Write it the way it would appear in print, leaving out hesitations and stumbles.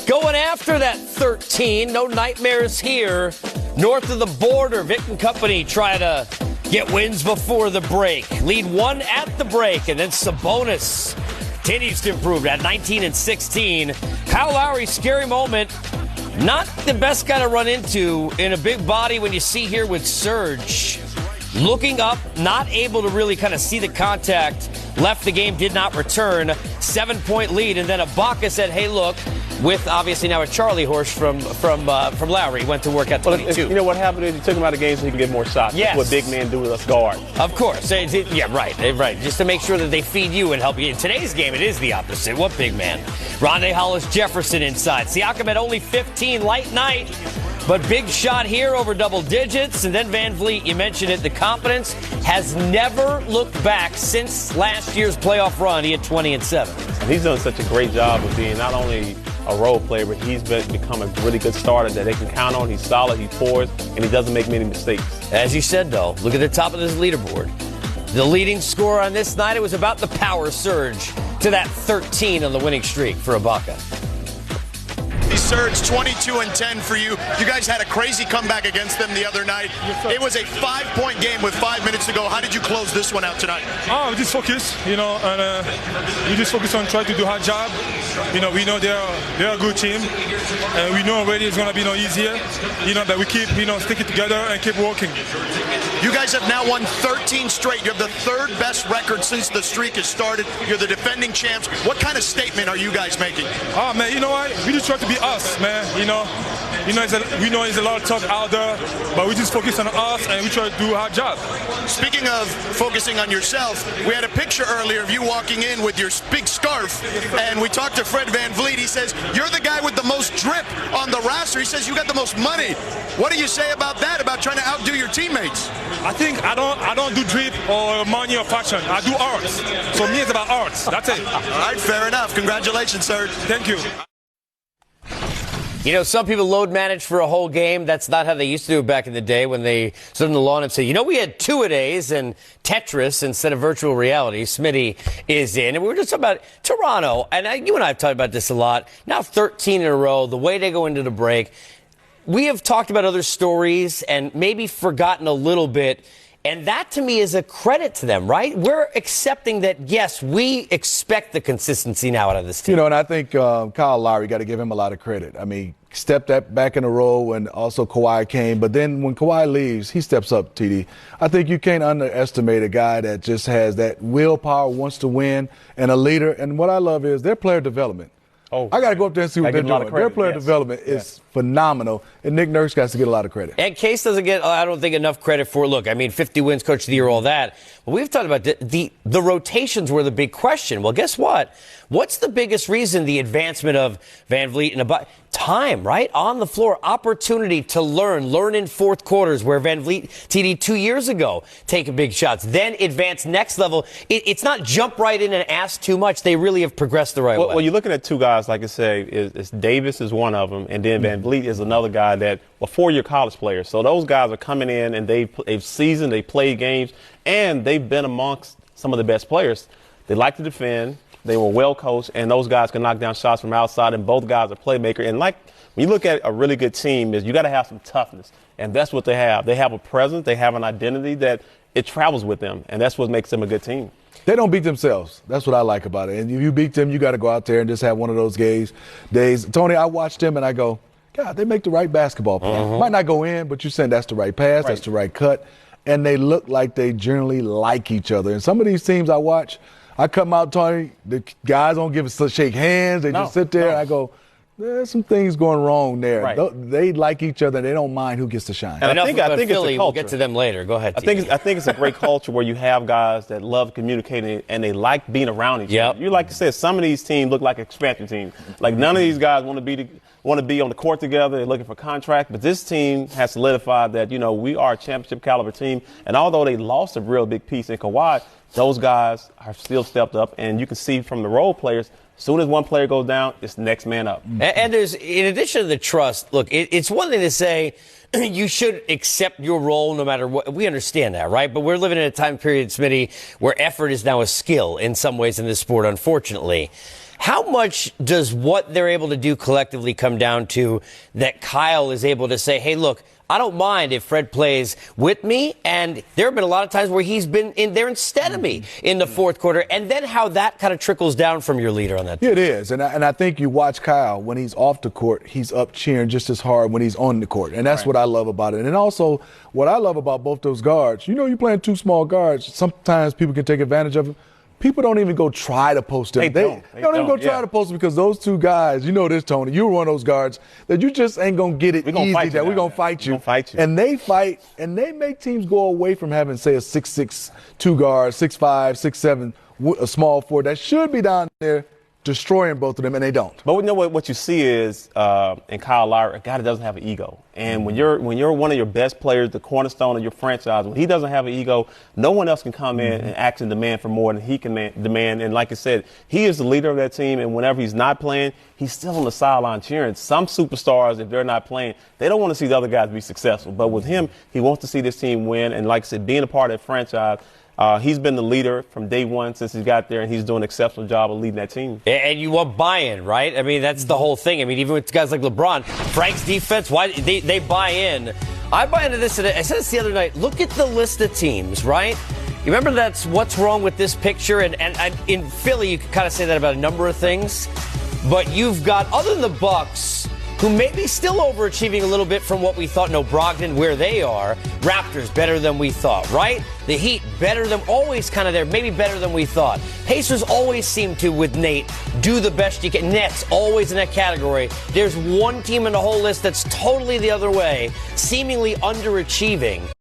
Going after that 13. No nightmares here. North of the border, Vic and company try to get wins before the break. Lead one at the break, and then Sabonis continues to improve at 19 and 16. Kyle Lowry, scary moment. Not the best guy to run into in a big body when you see here with Serge. Looking up, not able to really kind of see the contact. Left the game, did not return. 7-point lead, and then Ibaka said, hey, look, with obviously now a Charlie horse from Lowry, went to work at 22. You know what happened is he took him out of the game so he can get more shots. Yes. That's what big men do with us guard. Of course. Yeah, right. Just to make sure that they feed you and help you. In today's game, it is the opposite. What big man? Rondae Hollis-Jefferson inside. Siakam at only 15, light night. But big shot here over double digits. And then Van Vliet, you mentioned it, the confidence has never looked back since last year's playoff run. He had 20 and 7. He's done such a great job of being not only a role player, but he's become a really good starter that they can count on. He's solid, he pours, and he doesn't make many mistakes. As you said, though, look at the top of this leaderboard. The leading scorer on this night, it was about the power surge to that 13 on the winning streak for Ibaka. Surge 22 and 10 for you. You guys had a crazy comeback against them the other night. It was a 5-point game with 5 minutes to go. How did you close this one out tonight? We just focus, and we just focus on trying to do our job. We know they're a good team, and we know already it's gonna be easier. But we keep sticking together and keep working. You guys have now won 13 straight. You have the third best record since the streak has started. You're the defending champs. What kind of statement are you guys making? Oh man, you know what? We just try to be us, man. We know there's a lot of talk out there, but we just focus on us and we try to do our job. Speaking of focusing on yourself, we had a picture earlier of you walking in with your big scarf, and we talked to Fred Van Vliet. He says, you're the guy with the most drip on the roster. He says you got the most money. What do you say about that, about trying to outdo your teammates? I think I don't do drip or money or fashion. I do arts. So me, it's about arts. That's it. All right, fair enough. Congratulations, sir. Thank you. Some people load manage for a whole game. That's not how they used to do it back in the day when they stood on the lawn and say, we had two-a-days and Tetris instead of virtual reality. Smitty is in. And we were just talking about Toronto. And you and I have talked about this a lot. Now 13 in a row, the way they go into the break. We have talked about other stories and maybe forgotten a little bit. And that, to me, is a credit to them, right? We're accepting that, yes, we expect the consistency now out of this team. And I think Kyle Lowry, got to give him a lot of credit. I mean, stepped that back in a row, and also Kawhi came. But then when Kawhi leaves, he steps up, TD. I think you can't underestimate a guy that just has that willpower, wants to win, and a leader. And what I love is their player development. I got to go up there and see what they're doing. Their player development is phenomenal, and Nick Nurse has to get a lot of credit. And Case doesn't get, I don't think, enough credit for, 50 wins, coach of the year, all that. But we've talked about the rotations were the big question. Well, guess what? What's the biggest reason the advancement of Van Vliet and time, right? On the floor, opportunity to learn in fourth quarters where Van Vliet, TD 2 years ago, taking big shots, then advance next level. It's not jump right in and ask too much. They really have progressed the right way. Well, you're looking at two guys, like I say, is Davis is one of them, and then Van Vliet is another guy that were four-year college players. So those guys are coming in and they've seasoned, they played games, and they've been amongst some of the best players. They like to defend. They were well coached, and those guys can knock down shots from outside, and both guys are playmakers. And when you look at a really good team, you got to have some toughness, and that's what they have. They have a presence, they have an identity that it travels with them, and that's what makes them a good team. They don't beat themselves. That's what I like about it. And if you beat them, you got to go out there and just have one of those days. Tony, I watch them and I go, God, they make the right basketball play. Might not go in, but you're saying that's the right pass, that's the right cut, and they look like they generally like each other. And some of these teams I watch, I come out, Tony, the guys don't shake hands. They just sit there, and I go, there's some things going wrong there. Right. They like each other. They don't mind who gets to shine. And I think Philly, it's a culture. We'll get to them later. Go ahead, I think it's a great culture where you have guys that love communicating and they like being around each other. You like to say, some of these teams look like expansion teams. Like none of these guys want to be on the court together. They're looking for contract. But this team has solidified that, we are a championship caliber team. And although they lost a real big piece in Kawhi, those guys are still stepped up. And you can see from the role players, as soon as one player goes down, it's the next man up. And there's, in addition to the trust, look, it's one thing to say you should accept your role no matter what. We understand that, right? But we're living in a time period, Smitty, where effort is now a skill in some ways in this sport, unfortunately. How much does what they're able to do collectively come down to that Kyle is able to say, hey, look, I don't mind if Fred plays with me, and there have been a lot of times where he's been in there instead of me in the fourth quarter, and then how that kind of trickles down from your leader on that team. Yeah, it is, and I think you watch Kyle, when he's off the court, he's up cheering just as hard when he's on the court, and that's what I love about it. And also, what I love about both those guards, you're playing two small guards, sometimes people can take advantage of it. People don't even go try to post them. They don't even go try to post them because those two guys, you know this, Tony, you're one of those guards that you just ain't going to get it easy. We're going to fight you. And they fight, and they make teams go away from having, say, a 6'6", two guard, 6'5", 6'7", a small forward that should be down there destroying both of them, and they don't. But you know what you see is in Kyle Lowry, a guy that doesn't have an ego. And when you're one of your best players, the cornerstone of your franchise, when he doesn't have an ego, no one else can come in and ask and demand for more than he can demand. And like I said, he is the leader of that team, and whenever he's not playing, he's still on the sideline cheering. Some superstars, if they're not playing, they don't want to see the other guys be successful. But with him, he wants to see this team win. And like I said, being a part of that franchise, he's been the leader from day one since he got there, and he's doing an exceptional job of leading that team. And you want buy-in, right? I mean, that's the whole thing. I mean, even with guys like LeBron, Frank's defense, why they buy in. I buy into this. I said this the other night. Look at the list of teams, right? You remember that's what's wrong with this picture? And in Philly, you can kind of say that about a number of things. But you've got, other than the Bucks, who may be still overachieving a little bit from what we thought. No, Brogdon, where they are. Raptors, better than we thought, right? The Heat, better than, always kind of there, maybe better than we thought. Pacers always seem to, with Nate, do the best you can. Nets, always in that category. There's one team in the whole list that's totally the other way, seemingly underachieving.